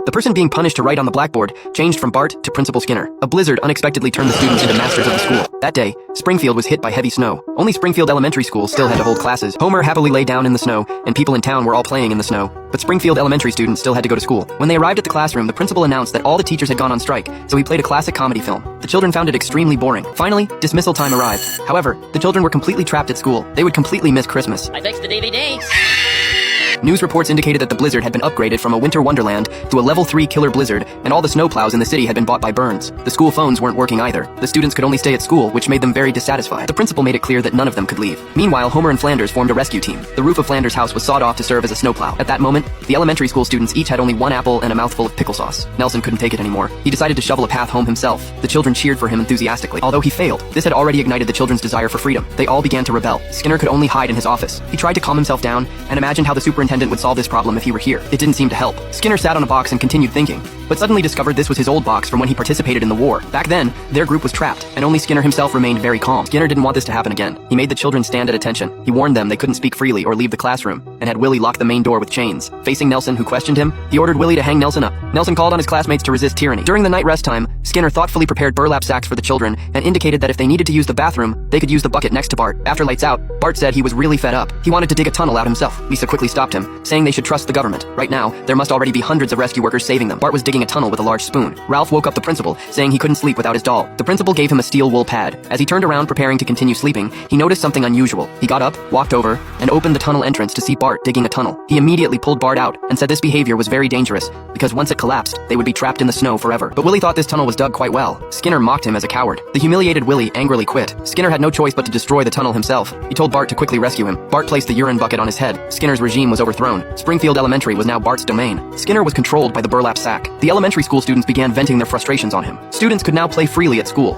The person being punished to write on the blackboard changed from Bart to Principal Skinner. A blizzard unexpectedly turned the students into masters of the school. That day, Springfield was hit by heavy snow. Only Springfield Elementary School still had to hold classes. Homer happily lay down in the snow, and people in town were all playing in the snow. But Springfield Elementary students still had to go to school. When they arrived at the classroom, the principal announced that all the teachers had gone on strike, so he played a classic comedy film. The children found it extremely boring. Finally, dismissal time arrived. However, the children were completely trapped at school. They would completely miss Christmas. I fixed the DVD. News reports indicated that the blizzard had been upgraded from a winter wonderland to a level 3 killer blizzard, and all the snowplows in the city had been bought by Burns. The school phones weren't working either. The students could only stay at school, which made them very dissatisfied. The principal made it clear that none of them could leave. Meanwhile, Homer and Flanders formed a rescue team. The roof of Flanders' house was sawed off to serve as a snowplow. At that moment, the elementary school students each had only one apple and a mouthful of pickle sauce. Nelson couldn't take it anymore. He decided to shovel a path home himself. The children cheered for him enthusiastically. Although he failed, this had already ignited the children's desire for freedom. They all began to rebel. Skinner could only hide in his office. He tried to calm himself down and imagined how the superintendent would solve this problem if he were here. It didn't seem to help. Skinner sat on a box and continued thinking, but suddenly discovered this was his old box from when he participated in the war. Back then, their group was trapped, and only Skinner himself remained very calm. Skinner didn't want this to happen again. He made the children stand at attention. He warned them they couldn't speak freely or leave the classroom, and had Willie lock the main door with chains. Facing Nelson, who questioned him, he ordered Willie to hang Nelson up. Nelson called on his classmates to resist tyranny. During the night rest time, Skinner thoughtfully prepared burlap sacks for the children and indicated that if they needed to use the bathroom, they could use the bucket next to Bart. After lights out, Bart said he was really fed up. He wanted to dig a tunnel out himself. Lisa quickly stopped him, saying they should trust the government. Right now, there must already be hundreds of rescue workers saving them. Bart was digging a tunnel with a large spoon. Ralph woke up the principal, saying he couldn't sleep without his doll. The principal gave him a steel wool pad. As he turned around preparing to continue sleeping, he noticed something unusual. He got up, walked over, and opened the tunnel entrance to see Bart digging a tunnel. He immediately pulled Bart out and said this behavior was very dangerous, because once it collapsed, they would be trapped in the snow forever. But Willie thought this tunnel was dug quite well. Skinner mocked him as a coward. The humiliated Willie angrily quit. Skinner had no choice but to destroy the tunnel himself. He told Bart to quickly rescue him. Bart placed the urine bucket on his head. Skinner's regime was overthrown. Springfield Elementary was now Bart's domain. Skinner was controlled by the burlap sack. The elementary school students began venting their frustrations on him. Students could now play freely at school.